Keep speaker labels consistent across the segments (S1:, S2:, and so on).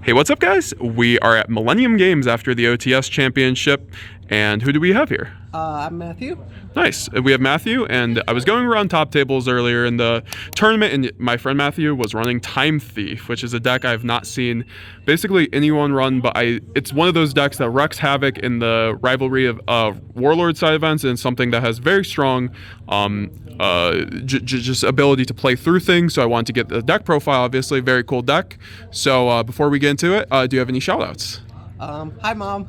S1: Hey, what's up, guys? We are at Millennium Games after the OTS Championship, and who do we have here?
S2: I'm Matthew.
S1: Nice. We have Matthew, and I was going around top tables earlier in the tournament, and my friend Matthew was running Time Thief, which is a deck I've not seen basically anyone run, but it's one of those decks that wreaks havoc in the rivalry of Warlord side events, and something that has very strong just ability to play through things. So I wanted to get the deck profile, obviously, very cool deck. So before we get into it, do you have any shout outs?
S2: Hi, Mom.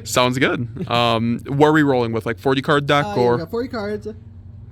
S1: Sounds good. What are we rolling with, like 40 card deck or?
S2: Yeah, we got 40 cards.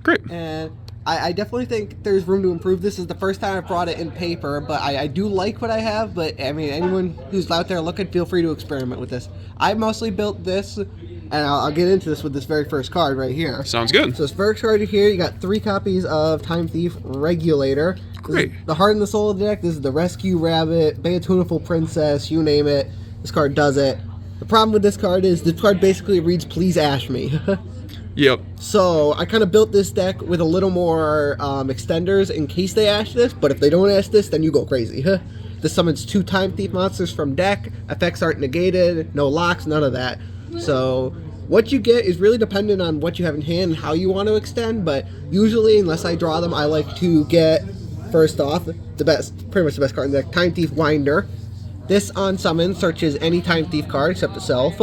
S1: Great.
S2: And I definitely think there's room to improve. This is the first time I've brought it in paper, but I do like what I have. But I mean, anyone who's out there looking, feel free to experiment with this. I mostly built this, and I'll get into this with this very first card right here.
S1: Sounds good.
S2: So this first card here, you got 3 copies of Time Thief Regulator.
S1: Great.
S2: The heart and the soul of the deck. This is the Rescue Rabbit, Beatuniful Princess, you name it. This card does it. The problem with this card is this card basically reads, please ash me.
S1: Yep.
S2: So I kind of built this deck with a little more extenders in case they ash this, but if they don't ash this, then you go crazy. This summons 2 Time Thief monsters from deck, effects aren't negated, no locks, none of that. So what you get is really dependent on what you have in hand and how you want to extend, but usually, unless I draw them, I like to get, first off, pretty much the best card in the deck, Time Thief Winder. This on summon searches any Time Thief card except itself,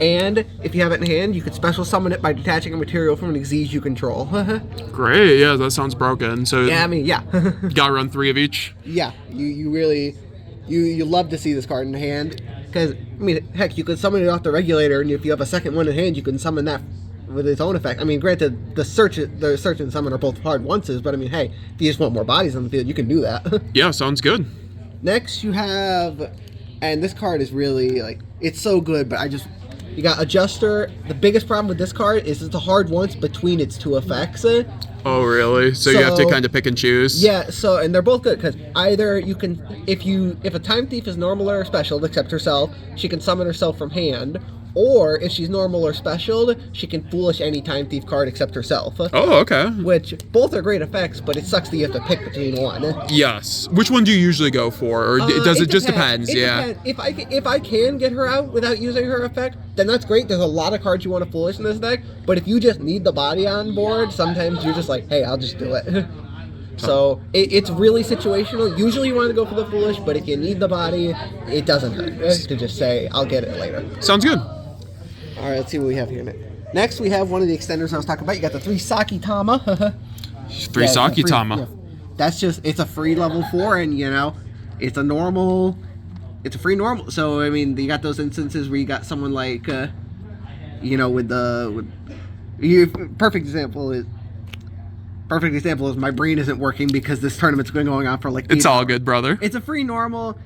S2: and if you have it in hand, you can special summon it by detaching a material from an exodia you control.
S1: Great, yeah, that sounds broken. So
S2: yeah, I mean, yeah.
S1: You gotta run 3 of each?
S2: Yeah, you really, you love to see this card in hand, because, I mean, heck, you could summon it off the Regulator, and if you have a second one in hand, you can summon that with its own effect. I mean, granted, the search and summon are both hard onces, but I mean, hey, if you just want more bodies on the field, you can do that.
S1: Yeah, sounds good.
S2: Next, you have, and this card is really, like, it's so good, but you got Adjuster. The biggest problem with this card is it's a hard once between its 2 effects.
S1: Oh, really? So you have to kind of pick and choose?
S2: Yeah, so, and they're both good, because either you can, if a Time Thief is normal or special, except herself, she can summon herself from hand, or if she's normal or special, she can foolish any Time Thief card except herself.
S1: Oh, okay.
S2: Which, both are great effects, but it sucks that you have to pick between one.
S1: Yes. Which one do you usually go for, or does it just depends? Yeah.
S2: Depends. If I can get her out without using her effect, then that's great. There's a lot of cards you want to foolish in this deck, but if you just need the body on board, sometimes you're just like, hey, I'll just do it. So it's really situational. Usually you want to go for the foolish, but if you need the body, it doesn't hurt to just say, I'll get it later.
S1: Sounds good.
S2: All right, let's see what we have here. Next, we have one of the extenders I was talking about. You got the 3 Sakitama.
S1: 3 Sakitama.
S2: Yeah. That's just, it's a free level 4, and, you know, it's a free normal. So, I mean, you got those instances where you got someone like, you know, perfect example is my brain isn't working because this tournament's been going on for like 8
S1: It's all
S2: hours.
S1: good, brother.
S2: It's a free normal,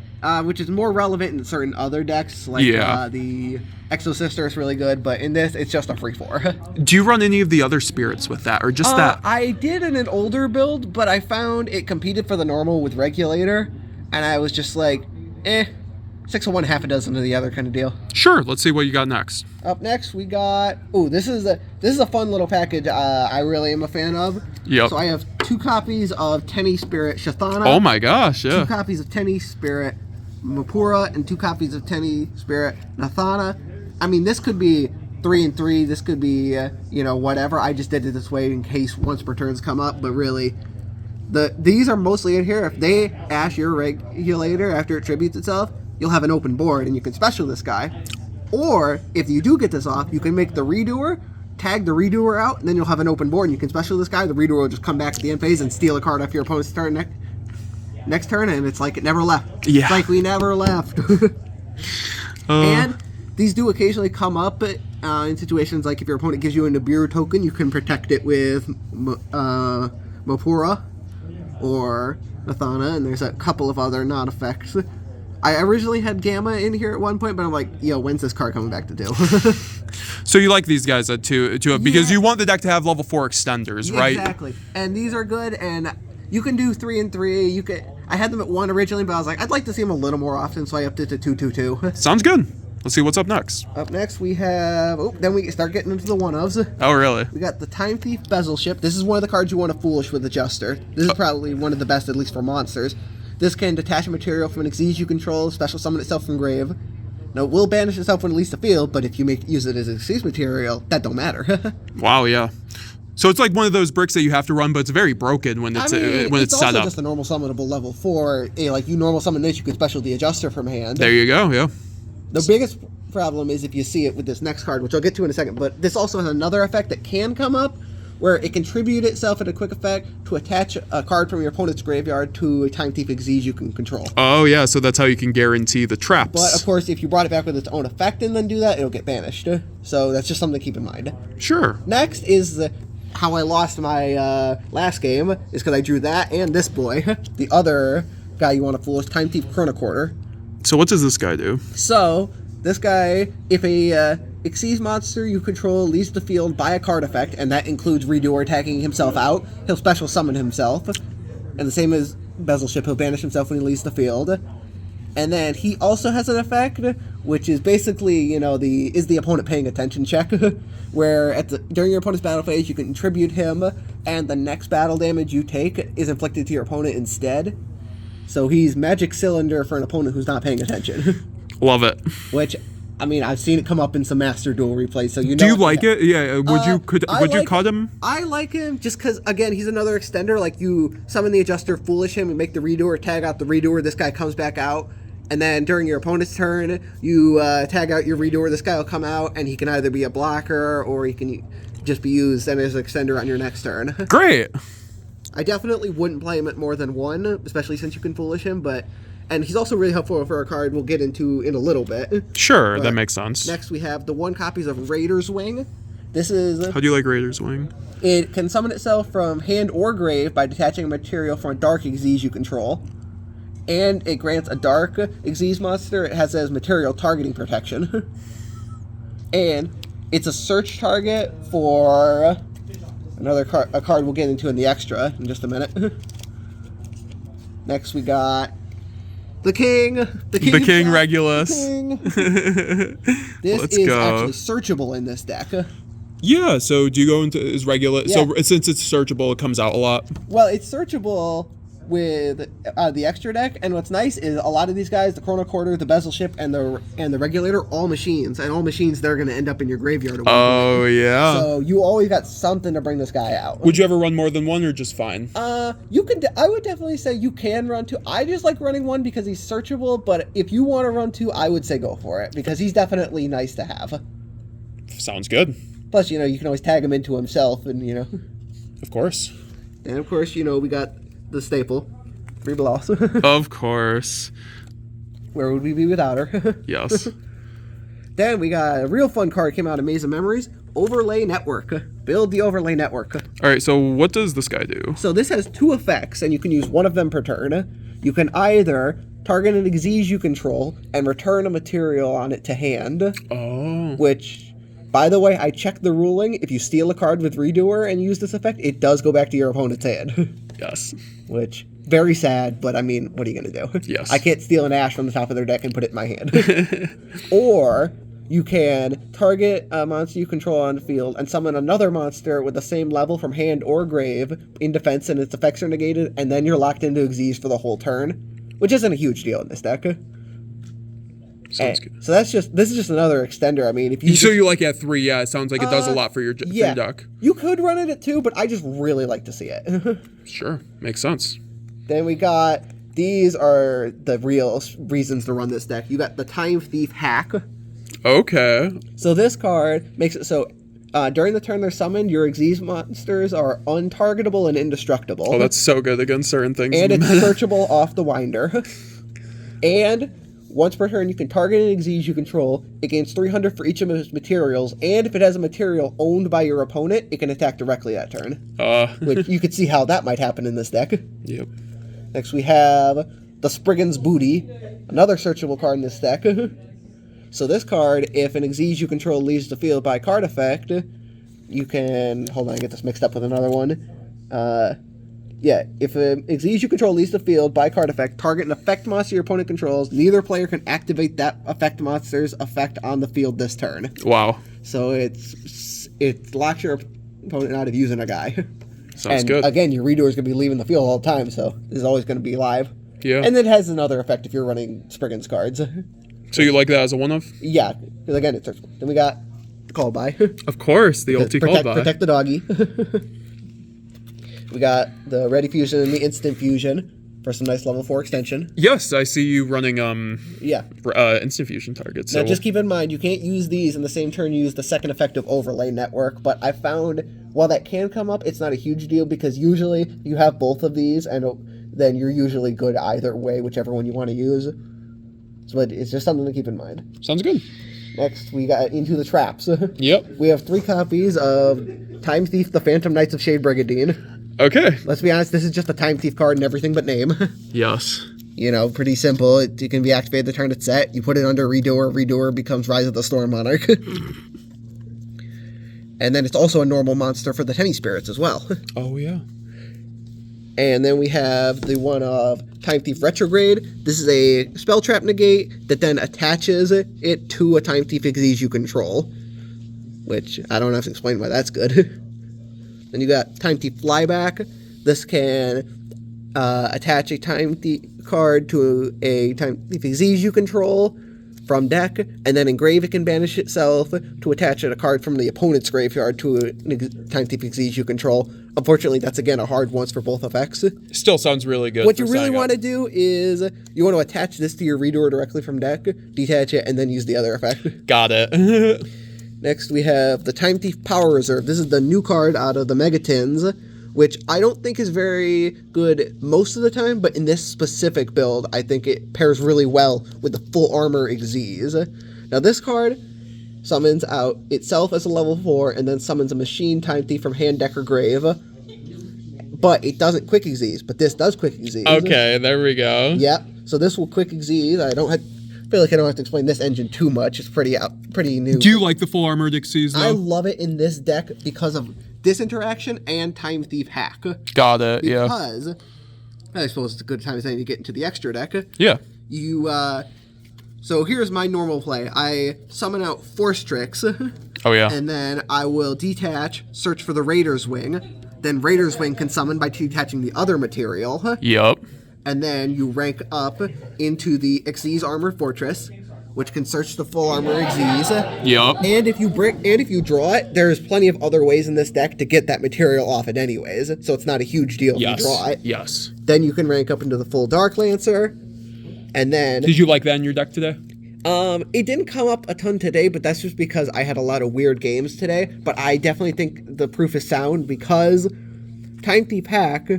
S2: which is more relevant in certain other decks, like the Exo Sister is really good, but in this, it's just a free 4.
S1: Do you run any of the other spirits with that, or just that?
S2: I did in an older build, but I found it competed for the normal with Regulator, and I was just like, 6 of one, half a dozen of the other kind of deal.
S1: Sure, let's see what you got next.
S2: Up next, we got, this is a fun little package I really am a fan of.
S1: Yep.
S2: So I have 2 copies of Tenny Spirit Shathana.
S1: Oh my gosh, yeah.
S2: 2 copies of Tenny Spirit Mapura, and 2 copies of Tenny Spirit Nathana. I mean, this could be 3 and 3. This could be, you know, whatever. I just did it this way in case once per turns come up. But really, these are mostly in here. If they ash your Regulator after it tributes itself, you'll have an open board, and you can special this guy. Or, if you do get this off, you can make the Redoer, tag the Redoer out, and then you'll have an open board, and you can special this guy. The Redoer will just come back at the end phase and steal a card off your opponent's turn next turn, and it's like it never left.
S1: Yeah.
S2: It's like we never left. And these do occasionally come up in situations like if your opponent gives you a Nibiru token, you can protect it with Mapura or Nathana, and there's a couple of other non-effects. I originally had Gamma in here at one point, but I'm like, yo, when's this card coming back to do?
S1: So you like these guys because you want the deck to have level 4 extenders, right?
S2: Exactly. And these are good, and you can do 3 and 3. I had them at 1 originally, but I was like, I'd like to see them a little more often, so I upped it to 2, 2, 2.
S1: Sounds good. Let's see what's up next.
S2: Up next, we have... then we start getting into the one-ofs.
S1: Oh, really?
S2: We got the Time Thief Bezel Ship. This is one of the cards you want to foolish with Adjuster. This is probably one of the best, at least for monsters. This can detach a material from an exige you control, special summon itself from grave. Now, it will banish itself when it leaves the field, but if you use it as an exige material, that don't matter.
S1: Wow, yeah. So it's like one of those bricks that you have to run, but it's very broken when it's
S2: it's
S1: set
S2: also
S1: up.
S2: just a normal summonable level 4. Like, you normal summon this, you can special the adjuster from hand.
S1: There you go, yeah.
S2: The biggest problem is if you see it with this next card, which I'll get to in a second, but this also has another effect that can come up, where it can tribute itself at a quick effect to attach a card from your opponent's graveyard to a Time Thief Exige you can control.
S1: Oh, yeah, so that's how you can guarantee the traps.
S2: But, of course, if you brought it back with its own effect and then do that, it'll get banished. So that's just something to keep in mind.
S1: Sure.
S2: Next is how I lost my last game, is because I drew that and this boy. The other guy you want to fool is Time Thief Chronocorder.
S1: So what does this guy do?
S2: So, this guy, if a Exige monster you control leaves the field by a card effect, and that includes Redoer attacking himself out, he'll special summon himself. And the same as Bezelship, he'll banish himself when he leaves the field. And then he also has an effect, which is basically, you know, is the opponent paying attention check, where during your opponent's battle phase you can tribute him, and the next battle damage you take is inflicted to your opponent instead. So he's Magic Cylinder for an opponent who's not paying attention.
S1: Love it.
S2: Which, I mean, I've seen it come up in some Master Duel replays, so you know.
S1: Do you like it? Yeah. Would you cut him?
S2: I like him just because, again, he's another extender. Like, you summon the adjuster, foolish him, and make the Redoer, tag out the Redoer. This guy comes back out, and then during your opponent's turn, you tag out your Redoer. This guy will come out, and he can either be a blocker or he can just be used then as an extender on your next turn.
S1: Great.
S2: I definitely wouldn't play him at more than one, especially since you can foolish him, and he's also really helpful for a card we'll get into in a little bit.
S1: Sure, that makes sense.
S2: Next we have the 1 copies of Raider's Wing. This is...
S1: How do you like Raider's Wing?
S2: It can summon itself from hand or grave by detaching a material from a dark Exige you control. And it grants a dark Exige monster. It has as material targeting protection. And it's a search target for a card we'll get into in the extra in just a minute. Next we got... The King
S1: Regulus.
S2: This is actually searchable in this deck.
S1: Yeah, so do you go into is Regulus?
S2: Yeah.
S1: So since it's searchable, it comes out a lot.
S2: Well, it's searchable with the extra deck, and what's nice is a lot of these guys, the Chronocorder, the Bezelship, and the Regulator, all machines, and all machines they're going to end up in your graveyard.
S1: Oh yeah.
S2: So you always got something to bring this guy out.
S1: Would you ever run more than one, or just fine?
S2: You could. I would definitely say you can run 2. I just like running 1 because he's searchable, but if you want to run 2, I would say go for it because he's definitely nice to have.
S1: Sounds good.
S2: Plus, you know, you can always tag him into himself, and you know.
S1: Of course.
S2: And of course, you know, we got the staple, 3 Bloss.
S1: Of course.
S2: Where would we be without her?
S1: Yes.
S2: Then we got a real fun card came out of Maze of Memories, Overlay Network. Build the Overlay Network.
S1: All right, so what does this guy do?
S2: So this has 2 effects, and you can use one of them per turn. You can either target an Exige you control and return a material on it to hand.
S1: Oh.
S2: Which, by the way, I checked the ruling. If you steal a card with Redoer and use this effect, it does go back to your opponent's hand.
S1: Yes.
S2: Which, very sad, but I mean, what are you going to do?
S1: Yes.
S2: I can't steal an Ash from the top of their deck and put it in my hand. Or you can target a monster you control on the field and summon another monster with the same level from hand or grave in defense, and its effects are negated, and then you're locked into Exige for the whole turn, which isn't a huge deal in this deck.
S1: Sounds good.
S2: So this is just another extender. I mean, if you
S1: you like it at 3, yeah, it sounds like it does a lot for your deck.
S2: You could run it at 2, but I just really like to see it.
S1: Sure, makes sense.
S2: Then we got, these are the real reasons to run this deck. You got the Time Thief Hack.
S1: Okay.
S2: So this card makes it so during the turn they're summoned, your Exige monsters are untargetable and indestructible.
S1: Oh, that's so good against certain things.
S2: And it's searchable off the winder. And once per turn, you can target an Exige you control. It gains 300 for each of its materials, and if it has a material owned by your opponent, it can attack directly that turn. Which you could see how that might happen in this deck.
S1: Yep.
S2: Next we have the Spriggan's Booty, another searchable card in this deck. So this card, if an Exige you control leaves the field by card effect, you can... Hold on, I get this mixed up with another one. Yeah, if an Exige you control leaves the field by card effect, target an effect monster your opponent controls. Neither player can activate that effect monster's effect on the field this turn.
S1: Wow.
S2: So it locks your opponent out of using a guy.
S1: Sounds good.
S2: Again, your Redoer is going to be leaving the field all the time, so this is always going to be live.
S1: yeah.
S2: And it has another effect if you're running Spriggan's cards.
S1: So you like that as a one-off?
S2: Yeah, because again, it's searchable. Then we got the call by.
S1: Of course, the ulti call by.
S2: Protect the doggy. We got the ready fusion and the instant fusion for some nice level 4 extension.
S1: Yes, I see you running instant fusion targets.
S2: Now
S1: So
S2: just keep in mind, you can't use these in the same turn you use the second effective overlay network, but I found while that can come up, it's not a huge deal because usually you have both of these and then you're usually good either way, whichever one you want to use. So it's just something to keep in mind.
S1: Sounds good.
S2: Next, we got Into the Traps.
S1: Yep.
S2: We have 3 copies of Time Thief, the Phantom Knights of Shade Brigadine.
S1: Okay.
S2: Let's be honest, this is just a Time Thief card and everything but name.
S1: Yes.
S2: You know, pretty simple. It can be activated the turn it's set. You put it under Redoer. Redoer becomes Rise of the Storm Monarch. And then it's also a normal monster for the Tenny Spirits as well.
S1: Oh, yeah.
S2: And then we have the one of Time Thief Retrograde. This is a spell trap negate that then attaches it to a Time Thief Xyz you control. Which, I don't have to explain why that's good. Then you got Time Thief Flyback. This can attach a Time Thief card to a Time Thief Xyz you control from deck, and then engrave it can banish itself to attach a card from the opponent's graveyard to a Time Thief Xyz you control. Unfortunately, that's again a hard once for both effects.
S1: Still sounds really good.
S2: What you really want to do is you want to attach this to your Redoer directly from deck, detach it, and then use the other effect.
S1: Got it.
S2: Next, we have the Time Thief Power Reserve. This is the new card out of the Megatins, which I don't think is very good most of the time, but in this specific build, I think it pairs really well with the Full Armor Xyz. Now, this card summons out itself as a level 4, and then summons a Machine Time Thief from hand, deck, or grave. But it doesn't quick Xyz, but this does quick Xyz.
S1: Okay, there we go.
S2: Yep. So this will quick Xyz. I feel like I don't have to explain this engine too much. It's pretty new.
S1: Do you like the full armored Xyz, though?
S2: I love it in this deck because of this interaction and Time Thief Hack.
S1: Got it, yeah.
S2: Because, I suppose it's a good time as any to get into the extra deck.
S1: Yeah.
S2: So here's my normal play. I summon out Force Tricks.
S1: Oh, yeah.
S2: And then I will detach, search for the Raider's Wing. Then Raider's Wing can summon by detaching the other material.
S1: Yep.
S2: And then you rank up into the Xyz Armored Fortress, which can search the Full Armor Xyz.
S1: Yep.
S2: And if you draw it, there's plenty of other ways in this deck to get that material off it anyways, so it's not a huge deal if you draw it.
S1: Yes.
S2: Then you can rank up into the full Dark Lancer, and then...
S1: Did you like that in your deck today?
S2: It didn't come up a ton today, but that's just because I had a lot of weird games today, but I definitely think the proof is sound because Time Thief Hack...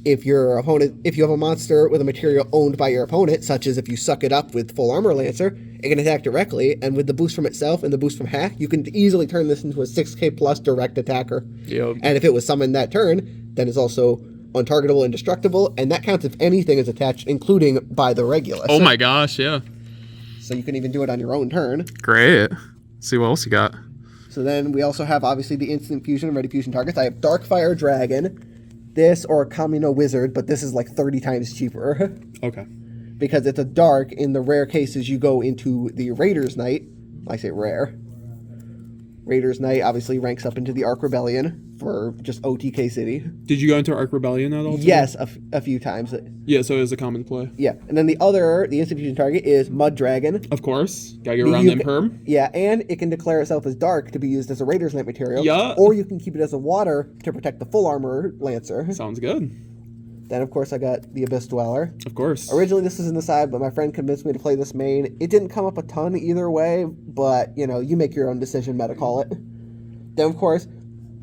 S2: If you have a monster with a material owned by your opponent, such as if you suck it up with Full Armor Lancer, it can attack directly, and with the boost from itself and the boost from Hack, you can easily turn this into a 6k plus direct attacker.
S1: Yep.
S2: And if it was summoned that turn, then it's also untargetable, indestructible, and that counts if anything is attached, including by the Regulus.
S1: Oh my gosh, yeah.
S2: So you can even do it on your own turn.
S1: Great. Let's see what else you got.
S2: So then we also have, obviously, the instant fusion and ready fusion targets. I have Darkfire Dragon, this or a Kamino Wizard, but this is like 30 times cheaper.
S1: Okay.
S2: Because it's a dark. In the rare cases, you go into the Raiders Knight. I say rare. Raiders Knight obviously ranks up into the Ark Rebellion for just OTK City.
S1: Did you go into Ark Rebellion at all today?
S2: Yes, a few times.
S1: Yeah, so it is a common play.
S2: Yeah, and then the instant fusion target is Mud Dragon.
S1: Of course. Gotta get around them perm.
S2: Yeah, and it can declare itself as dark to be used as a Raiders Knight material.
S1: Yeah.
S2: Or you can keep it as a water to protect the Full Armor Lancer.
S1: Sounds good.
S2: Then, of course, I got the Abyss Dweller.
S1: Of course.
S2: Originally, this was in the side, but my friend convinced me to play this main. It didn't come up a ton either way, but, you make your own decision, meta call it. Then, of course,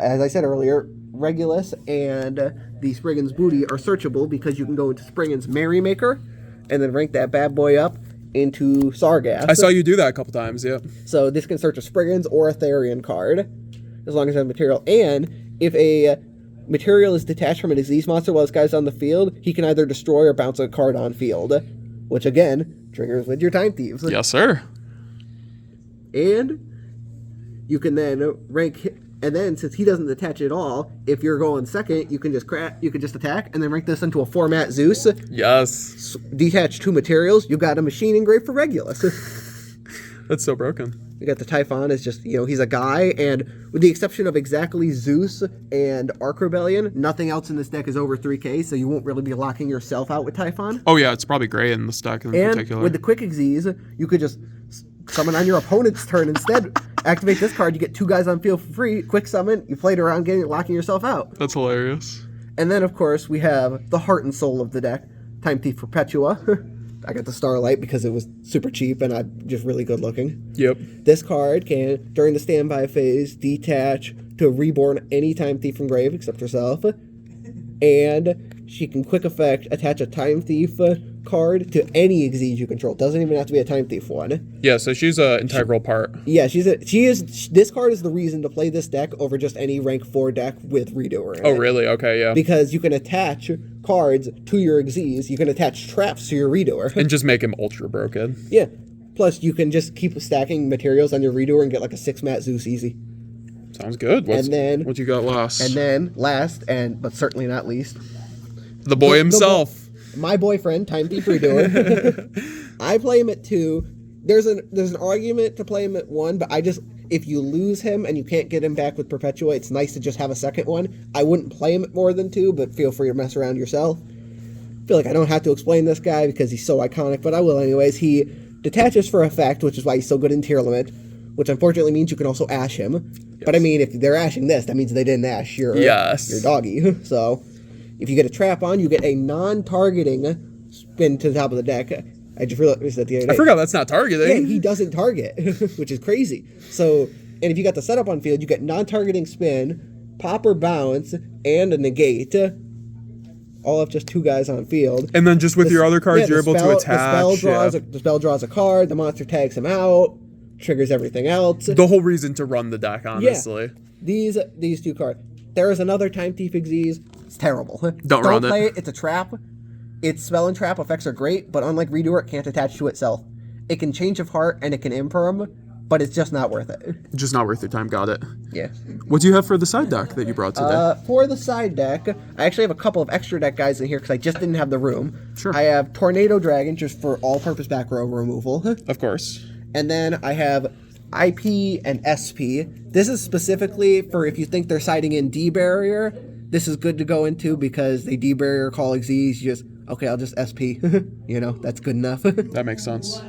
S2: as I said earlier, Regulus and the Spriggan's Booty are searchable because you can go into Spriggan's Merrymaker and then rank that bad boy up into Sargass.
S1: I saw you do that a couple times, yeah.
S2: So this can search a Spriggan's or a Therian card, as long as it has material. And if a material is detached from a disease monster while this guy's on the field, he can either destroy or bounce a card on field, which again triggers with your Time Thieves.
S1: Yes, sir.
S2: And you can then rank, and then since he doesn't attach at all, if you're going second, you can just attack and then rank this into a format Zeus.
S1: Yes.
S2: Detach 2 materials. You got a machine engraved for Regulus.
S1: That's so broken.
S2: We got the Typhon is just, he's a guy, and with the exception of exactly Zeus and Arc Rebellion, nothing else in this deck is over 3k, so you won't really be locking yourself out with Typhon.
S1: Oh yeah, it's probably great in this deck in particular.
S2: With the quick Xyz, you could just summon on your opponent's turn instead. Activate this card, you get 2 guys on field for free, quick summon, you played around locking yourself out.
S1: That's hilarious.
S2: And then, of course, we have the heart and soul of the deck, Time Thief Perpetua. I got the Starlight because it was super cheap and I'm just really good looking.
S1: Yep.
S2: This card can, during the standby phase, detach to reborn any Time Thief from grave except herself. And she can quick effect attach a Time Thief card to any Xyz you control. Doesn't even have to be a Time Thief one.
S1: Yeah, so she's an integral part.
S2: Yeah, this card is the reason to play this deck over just any rank 4 deck with Redoer in
S1: Oh,
S2: it.
S1: really? Okay, yeah.
S2: Because you can attach cards to your Xyz, you can attach traps to your Redoer.
S1: And just make him ultra broken.
S2: Yeah. Plus, you can just keep stacking materials on your Redoer and get like a 6-mat Zeus easy.
S1: Sounds good. What you got last?
S2: And then, last, but certainly not least,
S1: the boy himself.
S2: My boyfriend, Time Thief Redoer. I play him at 2. There's an argument to play him at 1, but if you lose him and you can't get him back with Perpetua, it's nice to just have a second one. I wouldn't play him at more than 2, but feel free to mess around yourself. I feel like I don't have to explain this guy because he's so iconic, but I will anyways. He detaches for effect, which is why he's so good in Tearlament, which unfortunately means you can also ash him. Yes. But I mean, if they're ashing this, that means they didn't ash your doggy. So if you get a trap on, you get a non-targeting spin to the top of the deck. I just realized that the other day.
S1: I forgot that's not targeting.
S2: Yeah, he doesn't target, which is crazy. So, and if you got the setup on field, you get non-targeting spin, pop or bounce, and a negate. All of just 2 guys on field.
S1: And then just with your other cards, you're able to attach.
S2: The spell draws a card, the monster tags him out, triggers everything else.
S1: The whole reason to run the deck, honestly.
S2: Yeah. These 2 cards. There is another Time Thief Xyz. It's terrible.
S1: Don't run
S2: play it. It's a trap. Its spell and trap effects are great, but unlike Redoer, it can't attach to itself. It can change of heart and it can imperm, but it's just not worth it.
S1: Just not worth your time. Got it.
S2: Yeah.
S1: What do you have for the side deck that you brought today?
S2: For the side deck, I actually have a couple of extra deck guys in here because I just didn't have the room.
S1: Sure.
S2: I have Tornado Dragon just for all-purpose back row removal.
S1: Of course.
S2: And then I have IP and SP. This is specifically for if you think they're siding in D-Barrier. This is good to go into because they D-Barrier call Xyz. I'll just SP. That's good enough.
S1: That makes sense.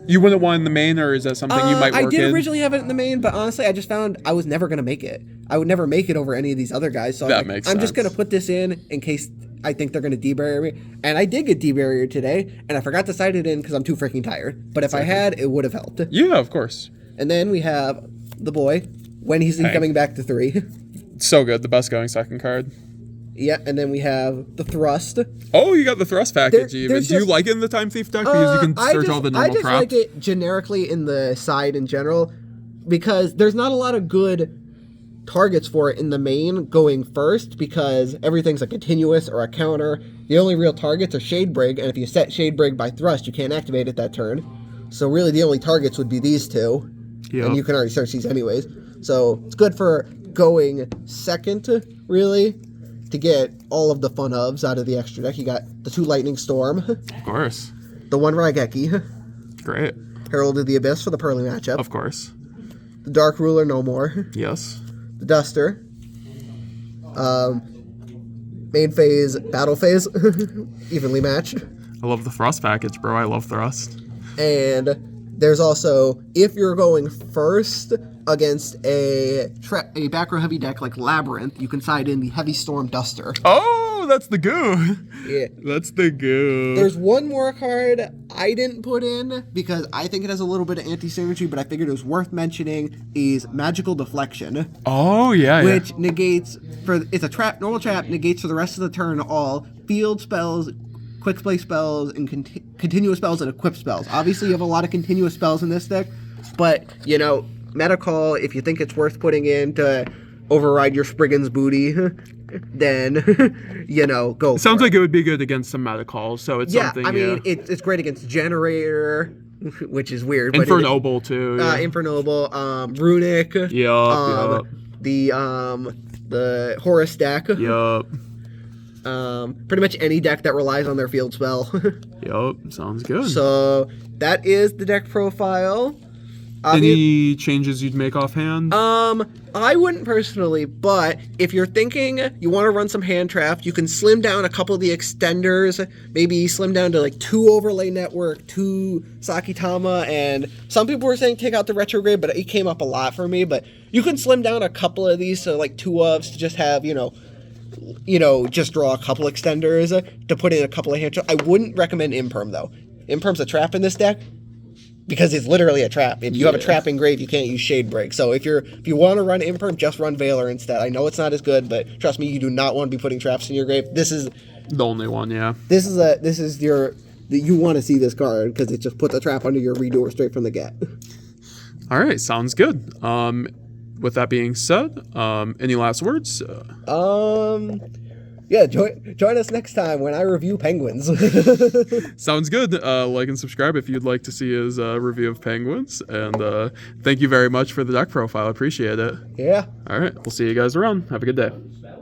S1: You wouldn't want in the main, or is that something you might work in?
S2: I did originally have it in the main, but honestly, I just found I was never going to make it. I would never make it over any of these other guys. So
S1: makes sense.
S2: I'm just going to put this in case I think they're going to D-Barrier me. And I did get D-Barrier today, and I forgot to side it in because I'm too freaking tired. But if I had, it would have helped.
S1: Yeah, of course.
S2: And then we have the boy, when he's coming back to 3.
S1: So good. The best going second card.
S2: Yeah, and then we have the Thrust.
S1: Oh, you got the Thrust package even. Do you like it in the Time Thief deck? Because you can search all the normal traps.
S2: I just like it generically in the side in general because there's not a lot of good targets for it in the main going first because everything's a continuous or a counter. The only real targets are Shadebrig, and if you set Shadebrig by Thrust, you can't activate it that turn. So really the only targets would be these 2. Yep. And you can already search these anyways. So it's good for going second, really, to get all of the fun ofs out of the extra deck. You got the 2 Lightning Storm.
S1: Of course.
S2: The 1 Raigeki.
S1: Great.
S2: Herald of the Abyss for the Purrely matchup.
S1: Of course.
S2: The Dark Ruler no more.
S1: Yes.
S2: The Duster. Main phase, battle phase. Evenly matched.
S1: I love the Thrust package, bro. I love Thrust.
S2: And there's also, if you're going first against a back row heavy deck like Labyrinth, you can side in the Heavy Storm Duster.
S1: Oh, that's the goo.
S2: Yeah.
S1: That's the goo.
S2: There's one more card I didn't put in because I think it has a little bit of anti-synergy, but I figured it was worth mentioning is Magical Deflection.
S1: Oh, yeah,
S2: which negates, it's a trap, normal trap, negates for the rest of the turn all field spells, quick play spells, and continuous spells and equip spells. Obviously, you have a lot of continuous spells in this deck, but, meta call, if you think it's worth putting in to override your Spriggan's Booty, then, go
S1: Sounds like it would be good against some meta calls, so it's something,
S2: it's great against Generator, which is weird.
S1: Infernoble, too. Yeah.
S2: Infernoble, Runic.
S1: Yup.
S2: The Horus deck.
S1: Yup.
S2: Pretty much any deck that relies on their field spell.
S1: Yup, sounds good.
S2: So that is the deck profile.
S1: Any changes you'd make offhand?
S2: I wouldn't personally, but if you're thinking you want to run some hand traps, you can slim down a couple of the extenders, maybe slim down to like 2 overlay network, 2 Sakitama, and some people were saying take out the retrograde, but it came up a lot for me. But you can slim down a couple of these, so like 2 ofs to just have, just draw a couple extenders to put in a couple of hand traps. I wouldn't recommend Imperm though. Imperm's a trap in this deck, because it's literally a trap. If you have a trap engrave, you can't use Shade Break. So if you want to run Imperm, just run Valor instead. I know it's not as good, but trust me, you do not want to be putting traps in your grave. This is
S1: the only one, yeah.
S2: You want to see this card because it just puts a trap under your redoor straight from the get.
S1: All right, sounds good. With that being said, any last words?
S2: Yeah, join us next time when I review Penguins.
S1: Sounds good. Like and subscribe if you'd like to see his review of Penguins. And thank you very much for the deck profile. I appreciate it.
S2: Yeah.
S1: All right. We'll see you guys around. Have a good day.